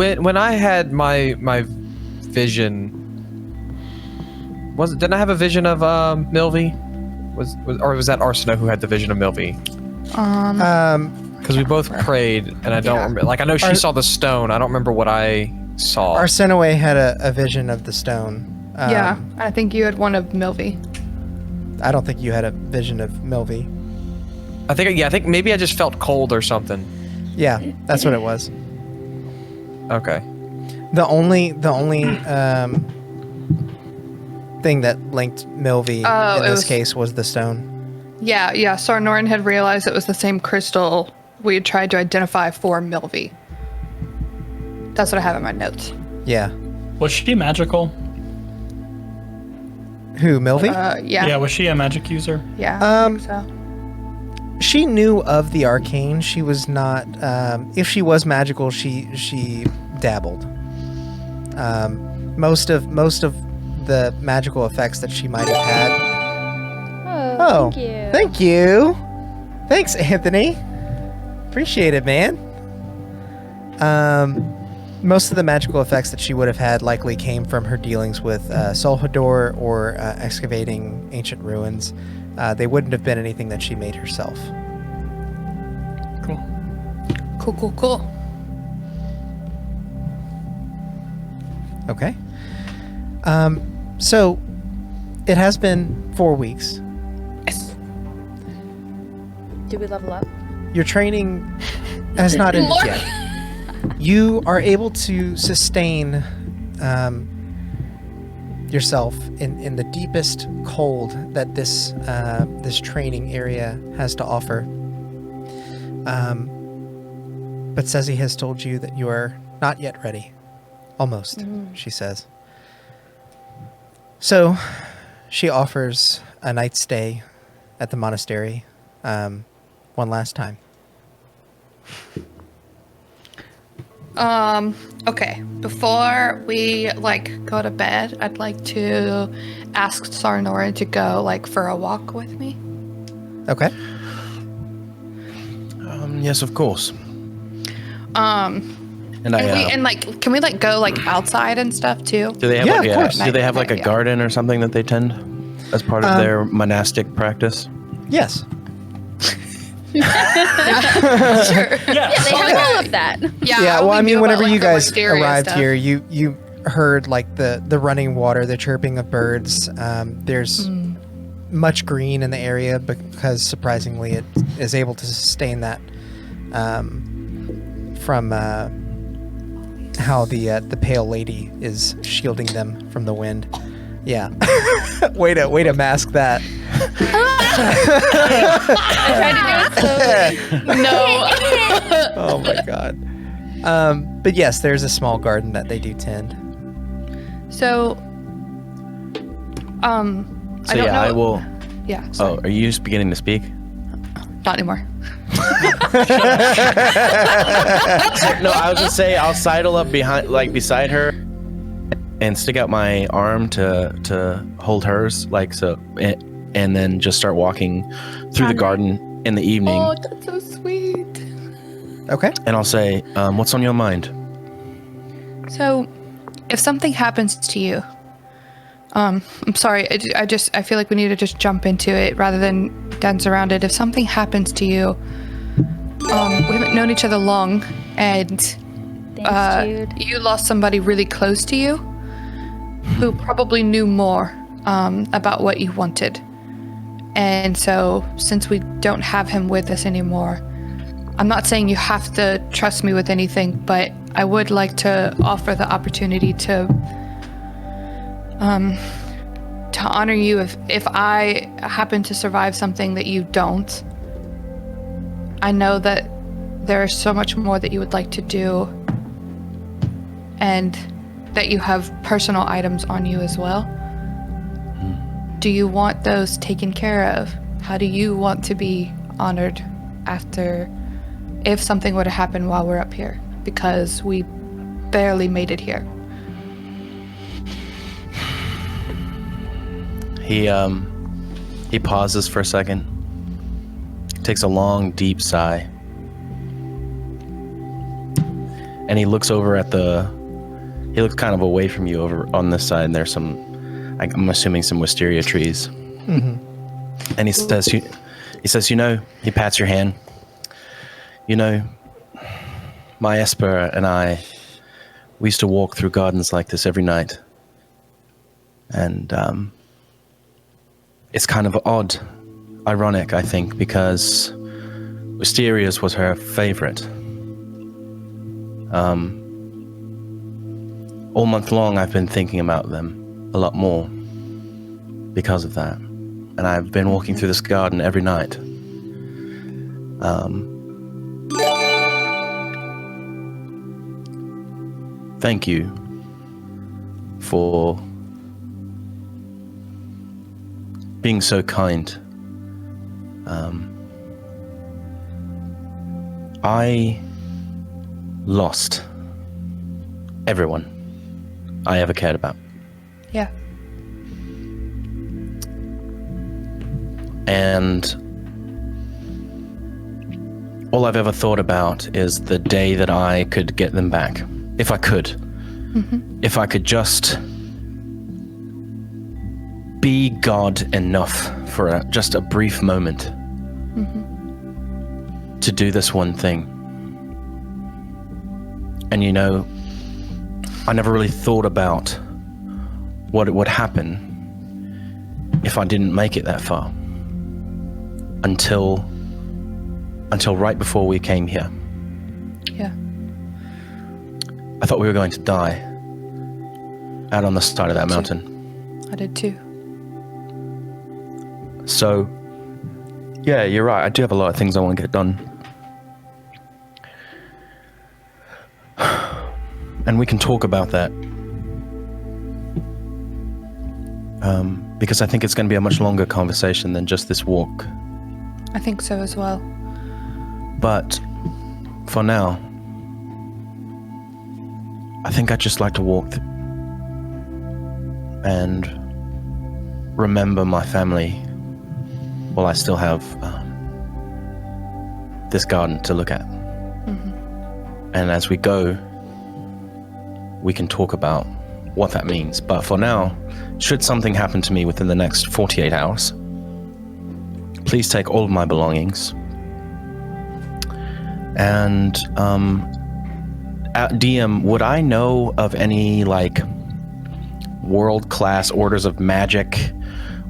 When I had my vision, didn't I have a vision of Milvy? Or was that Arsinoe who had the vision of Milvy? Because we both prayed, and I don't remember. Like, I know she saw the stone. I don't remember what I saw. Arsinoe had a vision of the stone. Yeah, I think you had one of Milvy. I don't think you had a vision of Milvy. I think maybe I just felt cold or something. Yeah, that's what it was. Okay. The only thing that linked Milvy in this case was the stone. Yeah. Sarnorin had realized it was the same crystal we had tried to identify for Milvy. That's what I have in my notes. Yeah. Was she magical? Who, Milvy? Yeah. Yeah, was she a magic user? Yeah, I think so. She knew of the arcane. She was not. If she was magical, she dabbled. Most of the magical effects that she might have had. Oh, thank you. Thanks, Anthony. Appreciate it, man. Most of the magical effects that she would have had likely came from her dealings with Solhador or excavating ancient ruins. They wouldn't have been anything that she made herself. Cool. Okay. So, it has been 4 weeks. Yes. Did we level up? Your training has not ended yet. You are able to sustain yourself in the deepest cold that this training area has to offer. But Sezi has told you that you are not yet ready. Almost, she says. So, she offers a night's stay at the monastery one last time. Okay. Before we go to bed, I'd like to ask Sarnorin to go for a walk with me. Okay. Yes, of course. Can we go outside and stuff too? Do they have of course. Do they have a garden or something that they tend as part of their monastic practice? Yes. Sure. Yeah, they have all of that. Yeah. Well, I mean, whenever you guys wisteria arrived stuff. here, you heard the running water, the chirping of birds. There's much green in the area because surprisingly it is able to sustain that from how the pale lady is shielding them from the wind. Yeah. way to mask that. I tried to do it slowly. No. Oh my god. But yes, there's a small garden that they do tend. So, I don't know. I will. Yeah. Oh, Sorry. are you just beginning to speak? Not anymore. No, I was just say I'll sidle up beside her, and stick out my arm to hold hers, and then just start walking through the garden in the evening. Oh, that's so sweet. Okay. And I'll say, "What's on your mind?" So, if something happens to you, I'm sorry. I feel like we need to just jump into it rather than dance around it. If something happens to you, we haven't known each other long, and Thanks, Jude. you lost somebody really close to you, who probably knew more about what you wanted. And so, since we don't have him with us anymore, I'm not saying you have to trust me with anything, but I would like to offer the opportunity to honor you if I happen to survive something that you don't. I know that there is so much more that you would like to do, and that you have personal items on you as well. Do you want those taken care of? How do you want to be honored if something were to happen while we're up here? Because we barely made it here. He pauses for a second, takes a long, deep sigh, And he looks over at he looks kind of away from you over on this side, and there's some, I'm assuming some wisteria trees. Mm-hmm. And he says, he pats your hand. My Esper and I, we used to walk through gardens like this every night. And it's kind of odd, ironic, I think, because Wisteria's was her favorite. All month long, I've been thinking about them a lot more because of that. And I've been walking through this garden every night. Thank you for being so kind. I lost everyone I ever cared about. Yeah. And all I've ever thought about is the day that I could get them back. If I could. Mm-hmm. If I could just be God enough for just a brief moment to do this one thing. And I never really thought about what it would happen if I didn't make it that far. Until right before we came here. Yeah. I thought we were going to die out on the side of that mountain. I did too. So, yeah, you're right. I do have a lot of things I want to get done. And we can talk about that. Because I think it's going to be a much longer conversation than just this walk. I think so as well. But for now, I think I'd just like to walk and remember my family while I still have this garden to look at. Mm-hmm. And as we go, we can talk about what that means. But for now, should something happen to me within the next 48 hours, please take all of my belongings. And DM, would I know of any world-class orders of magic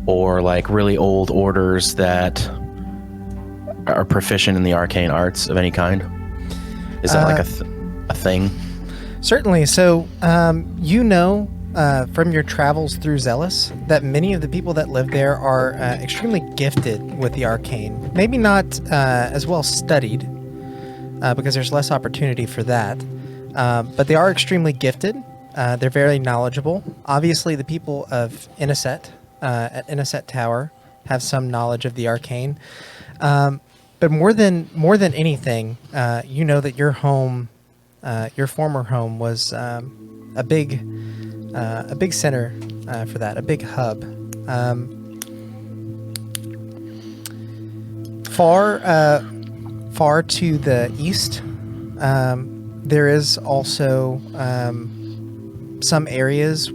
or really old orders that are proficient in the arcane arts of any kind? Is that a thing? Certainly. So, from your travels through Zheles that many of the people that live there are extremely gifted with the arcane. Maybe not as well studied, because there's less opportunity for that. But they are extremely gifted. They're very knowledgeable. Obviously, the people of Inniset at Inniset Tower have some knowledge of the arcane. But more than anything, that your home, your former home, was a big center for that, a big hub. Far to the east, there is also some areas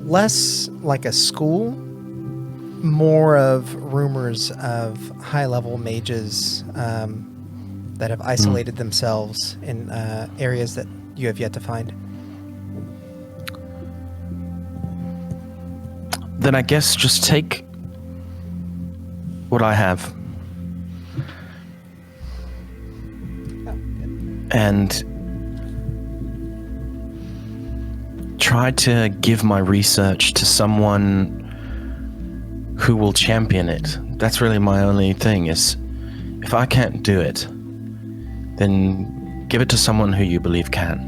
less like a school, more of rumors of high-level mages that have isolated themselves in areas that you have yet to find. Then I guess just take what I have. And try to give my research to someone who will champion it. That's really my only thing, is if I can't do it, then give it to someone who you believe can.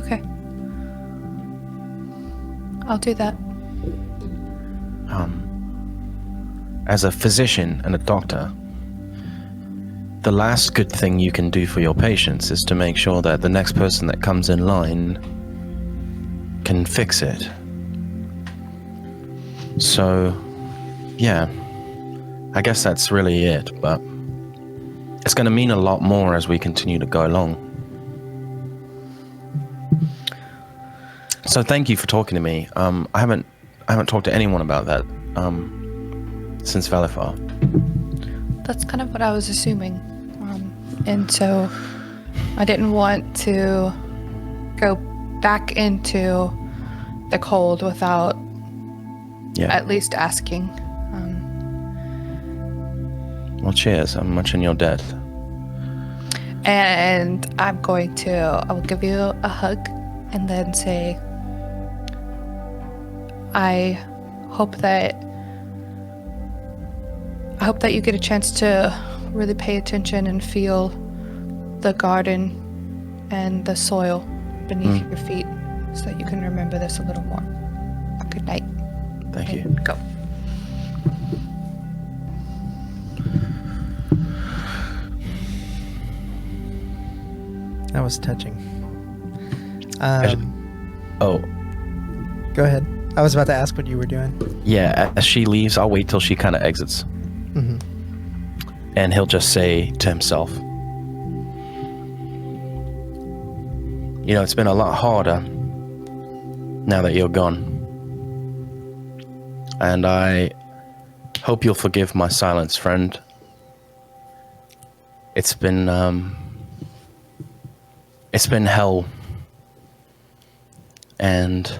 Okay. I'll do that. As a physician and a doctor, the last good thing you can do for your patients is to make sure that the next person that comes in line can fix it. So, yeah, I guess that's really it, but it's going to mean a lot more as we continue to go along. So thank you for talking to me. I haven't talked to anyone about that since Valifar. That's kind of what I was assuming. And so I didn't want to go back into the cold without at least asking. Well, cheers. I'm much in your debt. And I will give you a hug and then say, I hope that you get a chance to really pay attention and feel the garden and the soil beneath your feet so that you can remember this a little more. Good night. Thank you. Go. That was touching. Go ahead. I was about to ask what you were doing. Yeah, as she leaves, I'll wait till she kind of exits. Mm-hmm. And he'll just say to himself, you know, it's been a lot harder now that you're gone. And I hope you'll forgive my silence, friend. It's been hell. And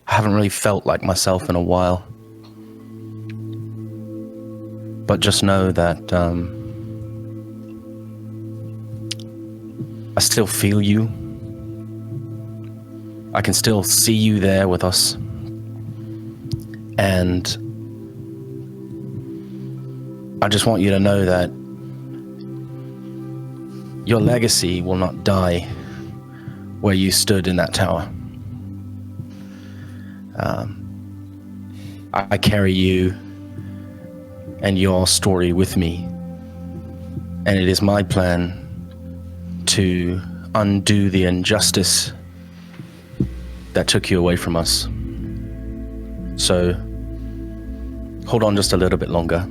I haven't really felt like myself in a while. But just know that I still feel you. I can still see you there with us. And I just want you to know that your legacy will not die where you stood in that tower. I carry you and your story with me, and it is my plan to undo the injustice that took you away from us. So hold on just a little bit longer.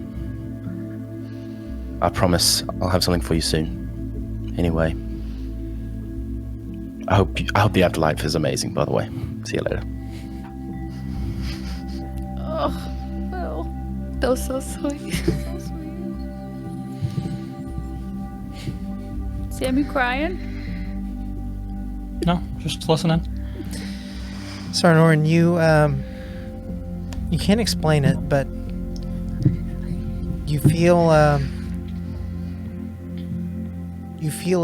I promise I'll have something for you soon. Anyway, I hope the afterlife is amazing, by the way. See you later. Oh, Will. That was so sweet. So sweet. Sam, you crying? No, just listening. Sarnorin, you can't explain it, but you feel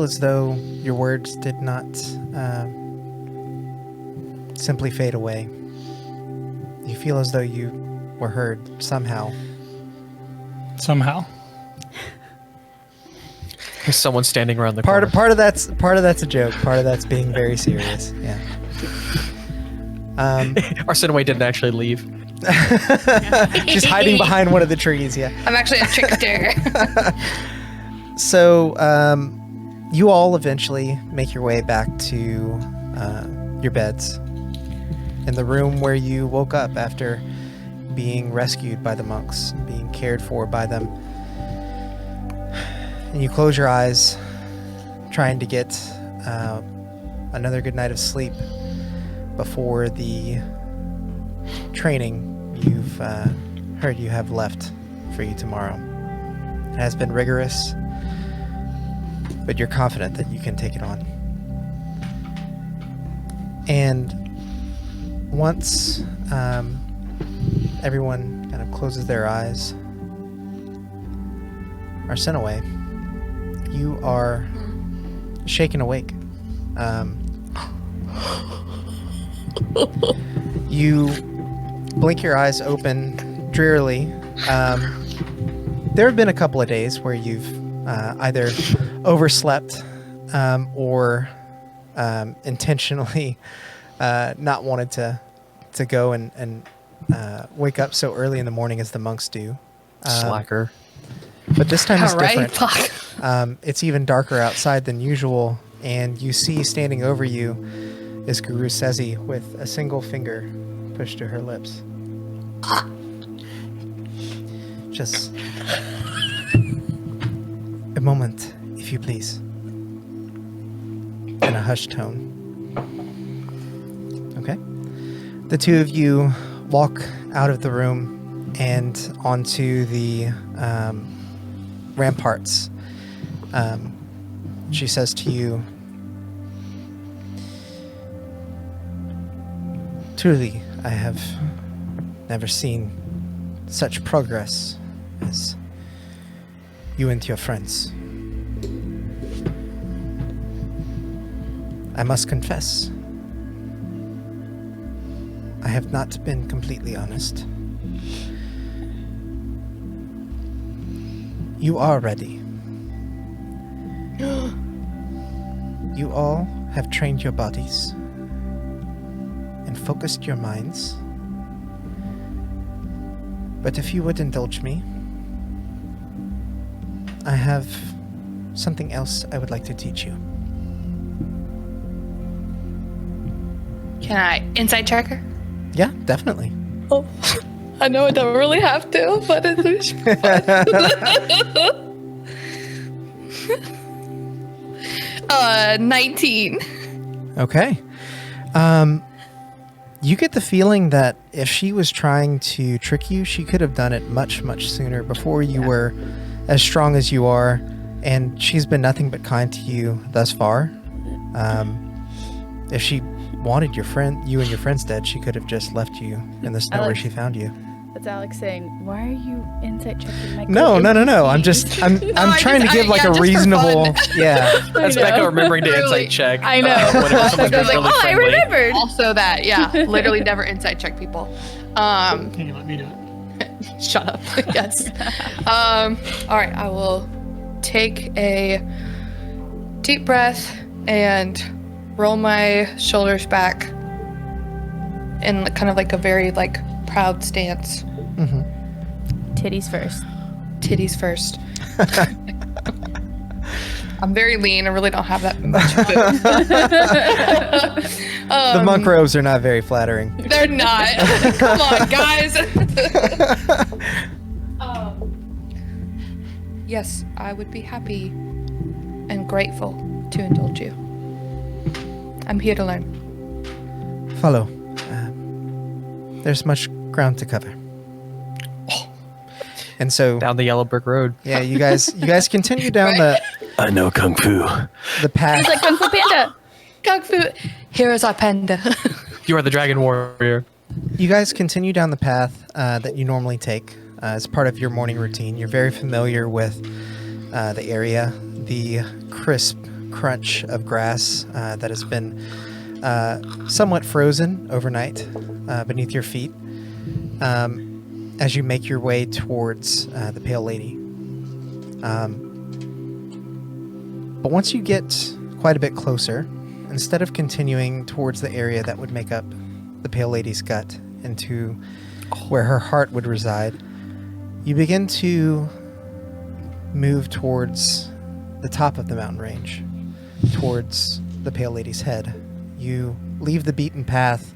as though your words did not simply fade away. You feel as though you were heard somehow. Somehow. There's someone standing around the Part corner. of that's a joke. Part of that's being very serious. Yeah. Arsinoe didn't actually leave. She's hiding behind one of the trees. Yeah. I'm actually a trickster. So, you all eventually make your way back to your beds in the room where you woke up after being rescued by the monks, being cared for by them. And you close your eyes, trying to get another good night of sleep before the training you've heard you have left for you tomorrow. It has been rigorous, but you're confident that you can take it on. And once everyone kind of closes their eyes, Arsinoe, you are shaken awake. You blink your eyes open drearily. There have been a couple of days where you've either overslept or intentionally not wanted to go and wake up so early in the morning as the monks do. Slacker. But this time is All right, different. fuck. It's even darker outside than usual, and you see standing over you is Guru Sezi with a single finger pushed to her lips. Just moment, if you please. In a hushed tone. Okay. The two of you walk out of the room and onto the ramparts. She says to you, "Truly, I have never seen such progress as you and your friends. I must confess, I have not been completely honest. You are ready. You all have trained your bodies and focused your minds. But if you would indulge me, I have something else I would like to teach you." Can I insight check her? Yeah, definitely. Oh, I know I don't really have to, but it's fun. 19. Okay. You get the feeling that if she was trying to trick you, she could have done it much, much sooner before you were as strong as you are, and she's been nothing but kind to you thus far. If she wanted you and your friends dead, she could have just left you in the snow where Alex. she found you. That's Alex saying, "Why are you insight checking my No. good I'm NPCs?" I'm trying to give like a just for reasonable, fun. yeah. That's I Becca know. remembering to Really. insight check. I know. Whenever someone's Becca's being like, really "Oh, I friendly. remembered." Also that, yeah. Literally never insight check people. Can you let me do it? Shut up. Yes. All right, I will take a deep breath and roll my shoulders back in kind of like a very like proud stance. Titties first. Titties first. I'm very lean. I really don't have that much food. The monk robes are not very flattering. They're not. Come on, guys. Yes, I would be happy and grateful to indulge you. I'm here to learn. Follow. There's much ground to cover. And so, Down the yellow brick road. yeah, you guys continue down I know kung fu. the path. He's like Kung Fu Panda. Kung Fu. Here is our panda. You are the dragon warrior. You guys continue down the path that you normally take as part of your morning routine. You're very familiar with the area, the crisp crunch of grass that has been somewhat frozen overnight beneath your feet as you make your way towards the Pale Lady. But once you get quite a bit closer, instead of continuing towards the area that would make up the Pale Lady's gut into where her heart would reside, you begin to move towards the top of the mountain range, towards the Pale Lady's head. You leave the beaten path.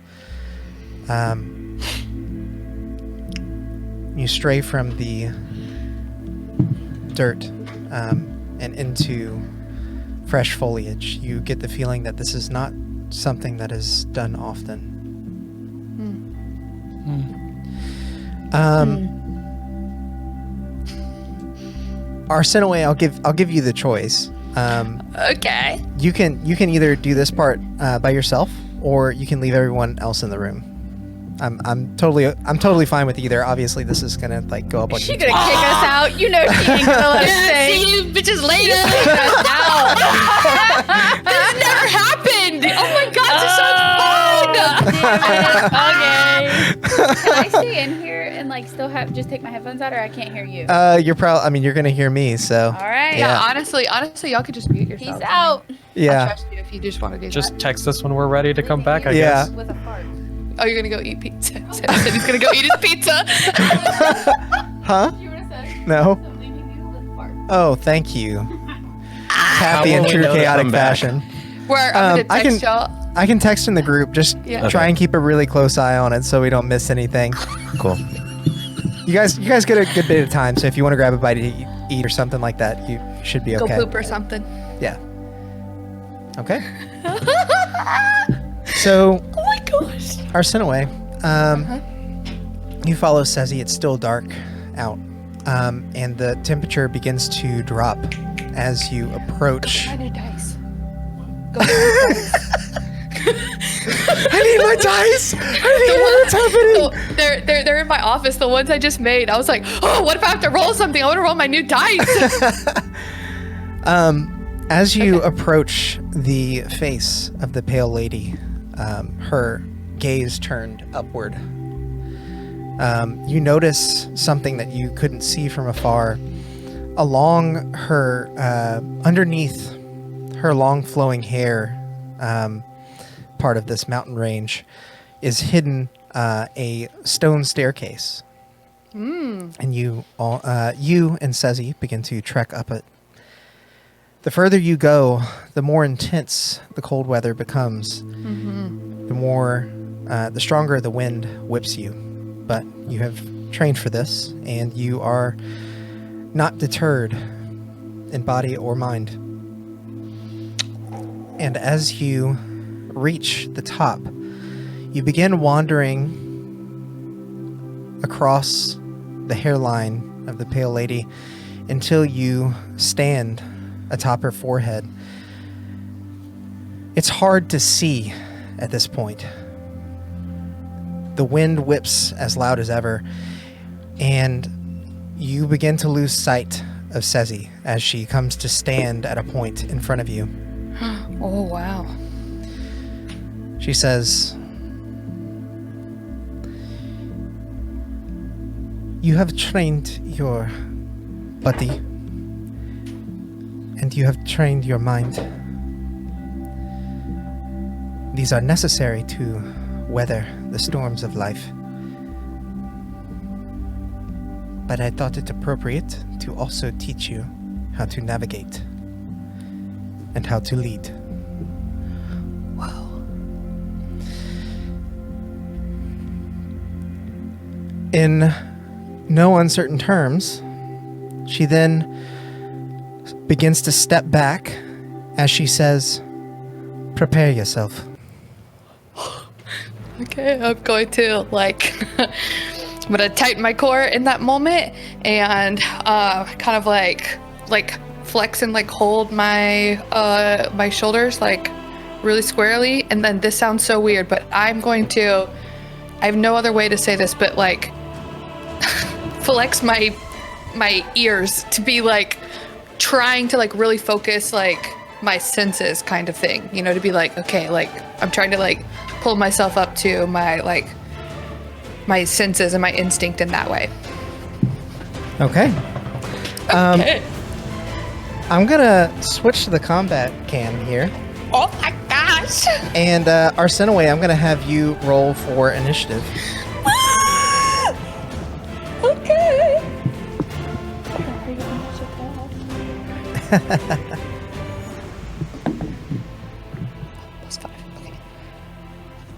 You stray from the dirt and into fresh foliage. You get the feeling that this is not something that is done often. Arsinoe, I'll give you the choice. Okay. You can either do this part by yourself, or you can leave everyone else in the room. I'm totally fine with either. Obviously, this is gonna like go up on She's YouTube. gonna kick us out. You know she ain't gonna let us stay. See you bitches later. This never happened. Oh my god, this is so fun. Okay. Can I stay in here and like still just take my headphones out, or I can't hear you? You're gonna hear me, so. All right. Yeah. Honestly, y'all could just mute yourselves. Peace out. I Yeah. trust you if you just want to do Just that. text us when we're ready to come back, I Yeah. guess. With a fart. Oh, you're gonna go eat pizza. Said he's gonna go eat his pizza. Huh? You would have said No. I'm leaving you with a fart. Oh, thank you. Happy will in we true know to chaotic come back? fashion. Where I'm I gonna text y'all. I can text in the group. Just Yeah. try and keep a really close eye on it so we don't miss anything. Cool. You guys get a good bit of time. So if you want to grab a bite to eat or something like that, you should be Go okay. poop or something. Yeah. Okay. So, Oh my gosh. Arsinoe, you follow Sezi. It's still dark out, and the temperature begins to drop as you approach. Find your dice. Go. I need my dice. What's happening? They're in my office. The ones I just made. I was like, oh, what if I have to roll something? I want to roll my new dice. As you approach the face of the pale lady, her gaze turned upward. You notice something that you couldn't see from afar. Along her, underneath her long flowing hair, part of this mountain range, is hidden a stone staircase. And you and Sezi begin to trek up it. The further you go, the more intense the cold weather becomes. The stronger the wind whips you. But you have trained for this, and you are not deterred in body or mind. And as you reach the top, you begin wandering across the hairline of the pale lady until you stand atop her forehead. It's hard to see at this point. The wind whips as loud as ever, and you begin to lose sight of Sezi as she comes to stand at a point in front of you. Oh, wow. She says, "You have trained your body, and you have trained your mind. These are necessary to weather the storms of life. But I thought it appropriate to also teach you how to navigate and how to lead." Wow. In no uncertain terms, she then begins to step back as she says, "Prepare yourself." Okay, I'm going to I'm gonna tighten my core in that moment and kind of like flex and hold my my shoulders really squarely. And then this sounds so weird, but I have no other way to say this, but flex my ears to be trying to really focus my senses kind of thing, to be okay, I'm trying to pull myself up to my my senses and my instinct in that way. Okay. Okay. I'm gonna switch to the combat cam here. Oh my gosh. And Arsinoe, I'm gonna have you roll for initiative. Okay. Plus 5. Okay.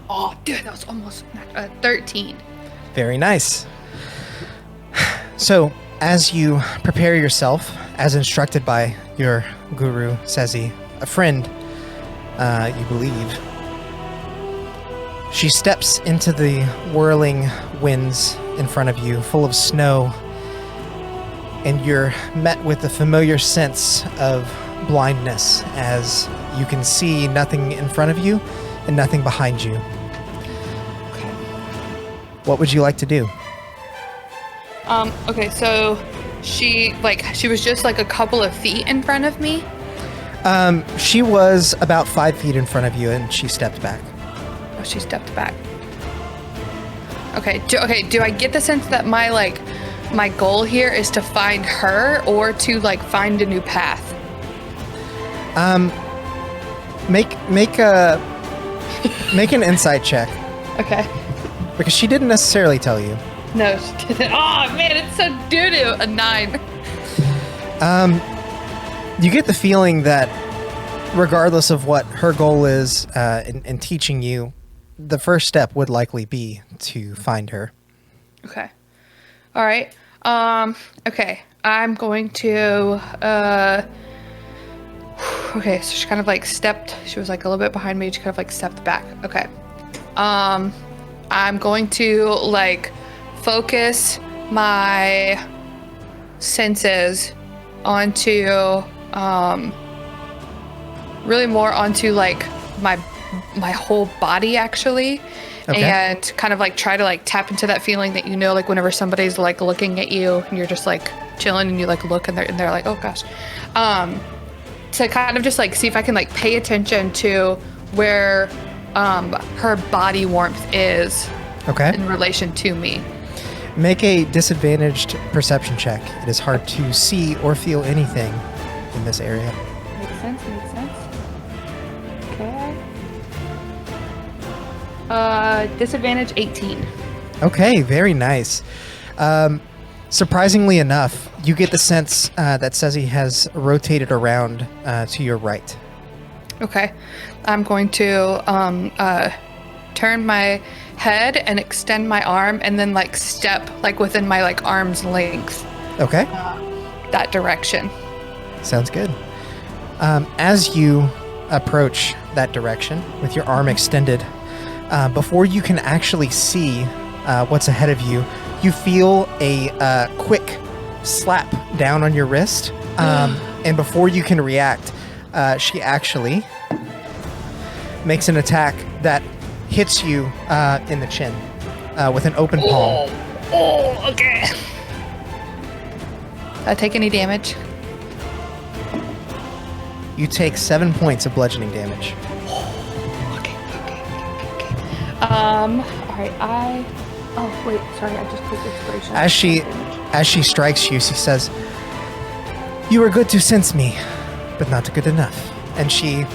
Oh, dude, that was almost 13. Very nice. So, as you prepare yourself, as instructed by your guru, Sezi, a friend, you believe, she steps into the whirling winds in front of you, full of snow, and you're met with the familiar sense of blindness as you can see nothing in front of you and nothing behind you. Okay. What would you like to do? Okay, so she was just a couple of feet in front of me. She was about 5 feet in front of you, and she stepped back. Oh, she stepped back. Okay. Do I get the sense that my goal here is to find her or to find a new path? Make an insight check Okay. because she didn't necessarily tell you. No, she didn't. Oh man, it's so doo-doo. A 9. You get the feeling that regardless of what her goal is in teaching you, the first step would likely be to find her. Okay. All right. Okay. I'm going to, okay, so she kind of like stepped, she was like a little bit behind me, she kind of like stepped back. Okay. I'm going to like focus my senses onto, really more onto like my whole body actually. Okay. And kind of like try to like tap into that feeling that, you know, like whenever somebody's like looking at you and you're just like chilling and you like look and they're like, oh gosh. To kind of just like see if I can like pay attention to where her body warmth is Okay. in relation to me. Make a disadvantaged perception check. It is hard to see or feel anything in this area. Makes sense. Okay. Disadvantage 18. Okay, very nice. Surprisingly enough, you get the sense that Sezi has rotated around to your right. Okay. I'm going to turn my head and extend my arm and then like step like within my like arm's length Okay, that direction. sounds good. As you approach that direction with your arm extended, before you can actually see what's ahead of you, you feel a quick slap down on your wrist. And before you can react, she actually makes an attack that hits you in the chin with an open palm. Oh, okay. Did I take any damage? You take 7 points of bludgeoning damage. Okay. All right. Oh wait, sorry. I just took inspiration. As she strikes you, she says, "You are good to sense me, but not good enough." And she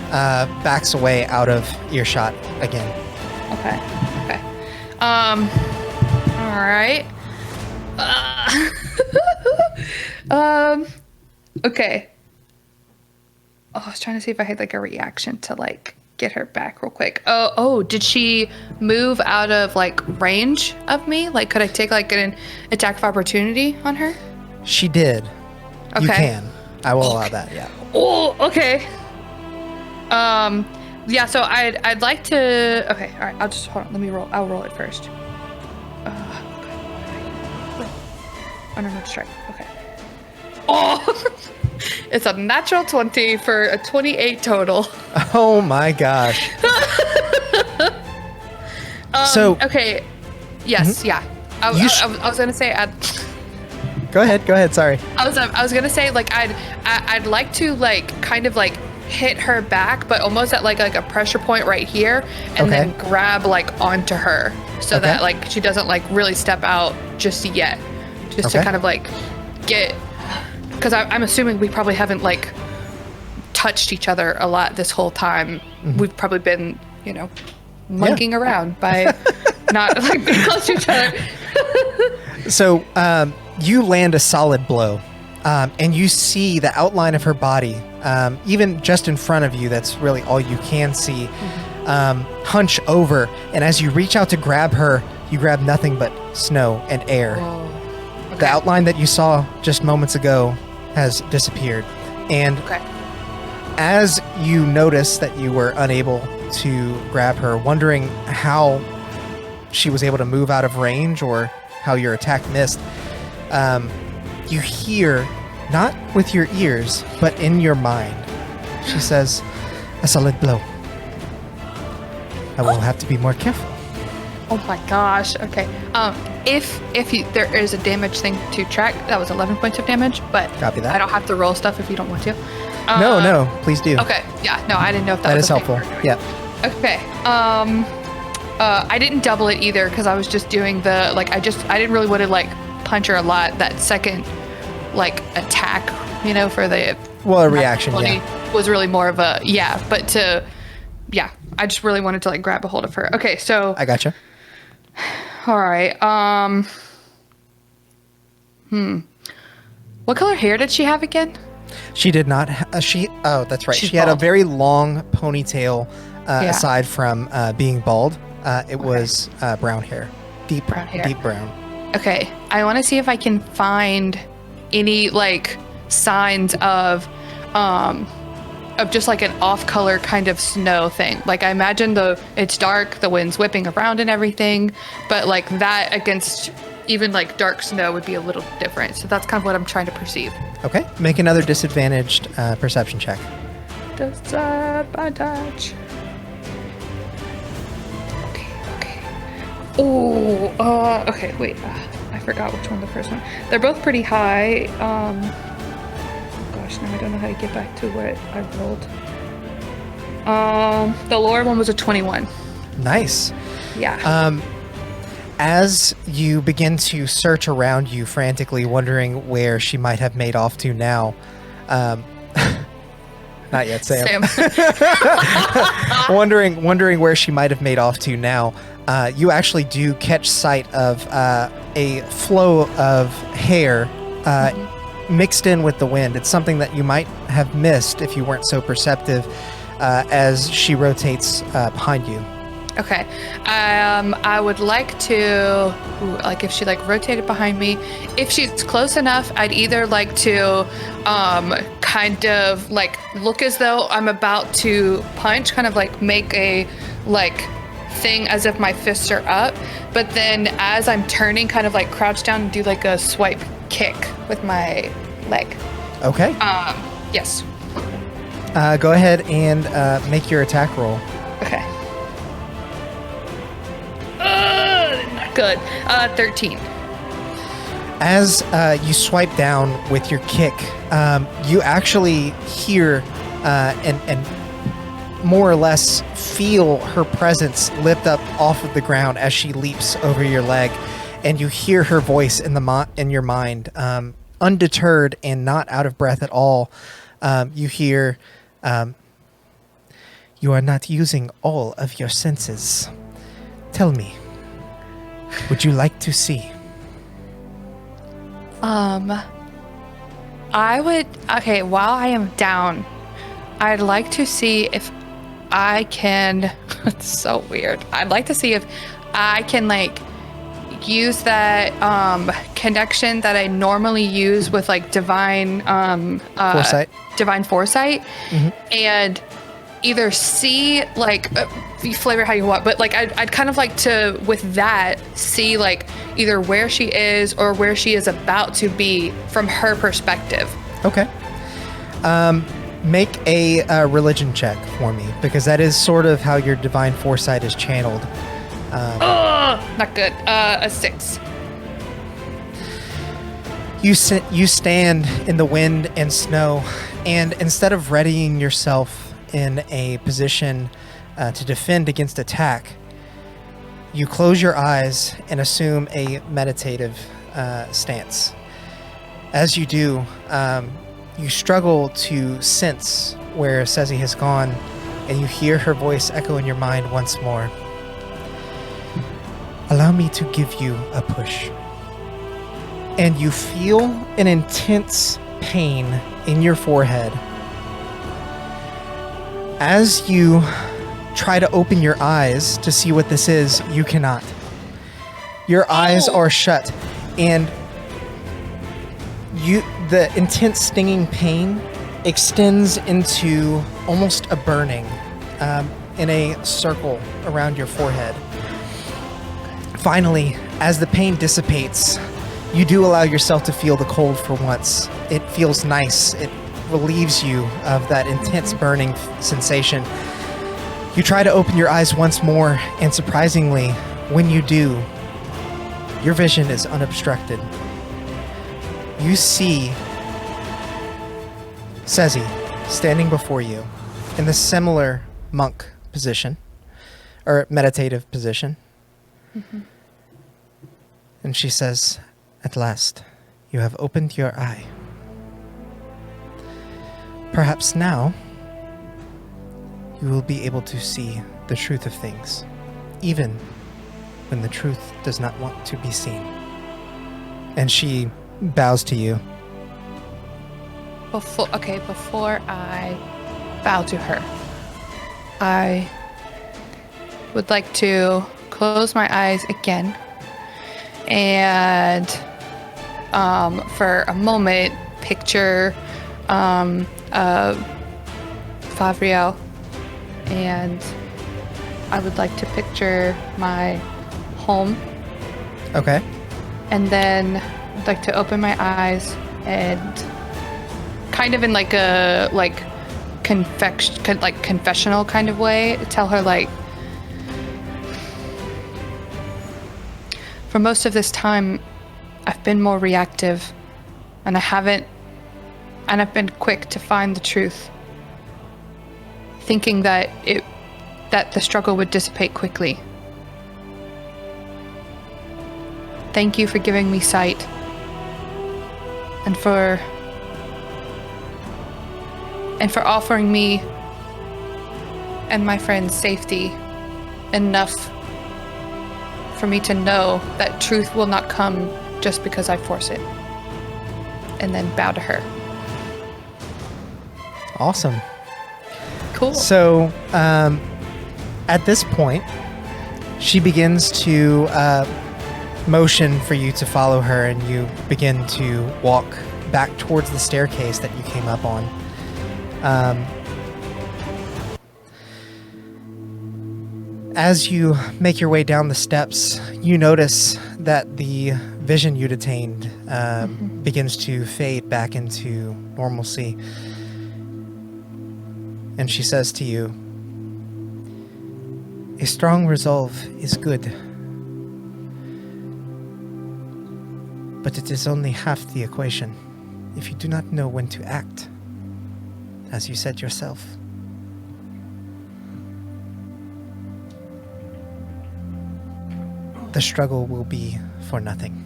backs away out of earshot again. Okay. All right. Okay. Oh, I was trying to see if I had like a reaction to like get her back real quick. Oh, did she move out of like range of me? Like, could I take like an attack of opportunity on her? She did. Okay. You can. I will allow that. Yeah. Oh, okay. Yeah. So I'd like to. Okay. All right. I'll just hold on. Let me roll. I'll roll it first. Okay. Oh no, strike. Okay. Oh, it's a natural 20 for a 28 total. Oh my gosh. Okay. Yes. Yeah. I was gonna say. Go ahead. Sorry. I was gonna say like I'd like to like kind of like hit her back, but almost at like a pressure point right here, and then grab like onto her so that like she doesn't like really step out just yet, just to kind of like get, because I'm assuming we probably haven't like touched each other a lot this whole time. Mm-hmm. We've probably been, you know, monkeying around by not like being close to each other. So you land a solid blow, and you see the outline of her body, even just in front of you. That's really all you can see. Hunch over, and as you reach out to grab her, you grab nothing but snow and air. Whoa. Okay. The outline that you saw just moments ago has disappeared, and as you notice that you were unable to grab her, wondering how she was able to move out of range or how your attack missed, you hear, not with your ears, but in your mind, she says, "A solid blow. I will have to be more careful." Oh my gosh. Okay. If there is a damage thing to track, that was 11 points of damage, but Copy that. I don't have to roll stuff if you don't want to. No, please do. Okay. Yeah. No, I didn't know if that That was is a thing helpful. we were doing. Yeah. Okay. I didn't double it either because I was just doing the like I didn't really want to like punch her a lot. That second like attack, you know, for the Well, a reaction, was really more of a but I just really wanted to like grab a hold of her. Okay, so I gotcha. all right. What color hair did she have again? She did not. Oh, that's right. She's She had a bald. very long ponytail. Aside from being bald, it was brown hair, deep Brown hair. deep brown. Okay, I want to see if I can find any like signs of just like an off-color kind of snow thing. Like I imagine it's dark, the wind's whipping around and everything, but like that against even like dark snow would be a little different. So that's kind of what I'm trying to perceive. Okay. Make another disadvantaged perception check. Disadvantage. Okay. Oh, okay, wait. I forgot which one the first one. They're both pretty high. Gosh, now I don't know how to get back to what I rolled. The lower one was a 21. Nice. Yeah. As you begin to search around you frantically, wondering where she might have made off to now, not yet, Sam. wondering where she might have made off to now, you actually do catch sight of a flow of hair mixed in with the wind. It's something that you might have missed if you weren't so perceptive as she rotates behind you. Okay. I would like to, like, if she like rotated behind me, if she's close enough, I'd either like to kind of like look as though I'm about to punch, kind of like make a like thing as if my fists are up, but then as I'm turning, kind of like crouch down and do like a swipe kick with my leg. Okay. Yes. Go ahead and make your attack roll. Okay. Not good. 13. As you swipe down with your kick, you actually hear and more or less feel her presence lift up off of the ground as she leaps over your leg, and you hear her voice in your mind, undeterred and not out of breath at all. You hear, "You are not using all of your senses. Tell me, would you like to see?" Okay, while I am down, I'd like to see if I can, it's so weird. I'd like to see if I can like use that connection that I normally use with like divine Foresight. Divine foresight, and either see like you flavor how you want, but like I'd kind of like to with that see like either where she is or where she is about to be from her perspective. Okay. Make a religion check for me, because that is sort of how your divine foresight is channeled. Not good. A 6. You stand in the wind and snow, and instead of readying yourself in a position to defend against attack, you close your eyes and assume a meditative stance. As you do, you struggle to sense where Sezi has gone, and you hear her voice echo in your mind once more. "Allow me to give you a push." And you feel an intense pain in your forehead. As you try to open your eyes to see what this is, you cannot. Your eyes are shut, and the intense stinging pain extends into almost a burning in a circle around your forehead. Finally, as the pain dissipates, you do allow yourself to feel the cold for once. It feels nice. It relieves you of that intense burning sensation. You try to open your eyes once more, and surprisingly, when you do, your vision is unobstructed. You see Sezi standing before you in the similar monk position, or meditative position. And she says, "At last, you have opened your eye. Perhaps now, you will be able to see the truth of things, even when the truth does not want to be seen." And she bows to you. Before I bow to her, I would like to close my eyes again and for a moment, picture Favriel, and I would like to picture my home. Okay. And then I'd like to open my eyes and kind of in like a confessional kind of way, tell her like, for most of this time, I've been more reactive, and I've been quick to find the truth, thinking that the struggle would dissipate quickly. Thank you for giving me sight, and for offering me and my friends safety enough for me to know that truth will not come just because I force it. And then bow to her. Awesome. Cool. So, at this point, she begins to motion for you to follow her, and you begin to walk back towards the staircase that you came up on. As you make your way down the steps, you notice that the vision you'd attained begins to fade back into normalcy. And she says to you, "A strong resolve is good, but it is only half the equation if you do not know when to act, as you said yourself. The struggle will be for nothing.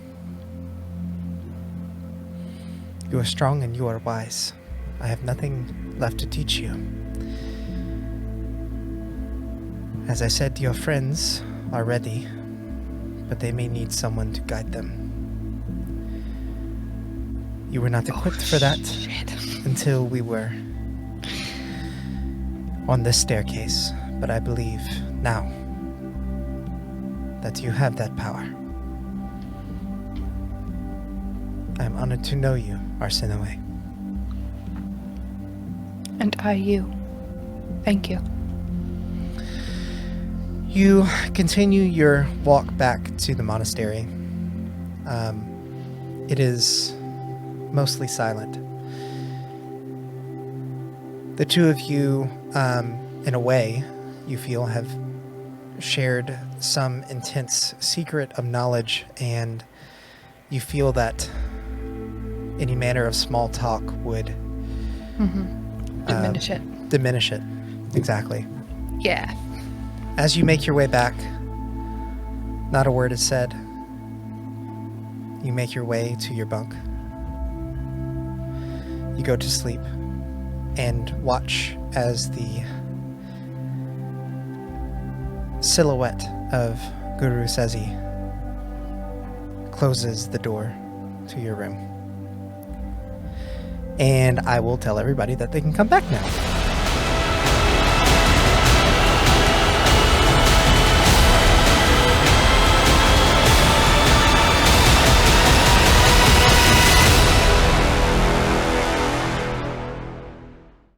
You are strong and you are wise. I have nothing left to teach you. As I said, your friends are ready, but they may need someone to guide them. You were not equipped for that until we were on this staircase, but I believe now that you have that power. I am honored to know you, Arsinoe." And I you. Thank you. You continue your walk back to the monastery. It is mostly silent. The two of you, in a way, you feel have shared some intense secret of knowledge, and you feel that any manner of small talk would Diminish it. Exactly. Yeah. As you make your way back, not a word is said. You make your way to your bunk. You go to sleep and watch as the silhouette of Guru Sezi closes the door to your room. And I will tell everybody that they can come back now.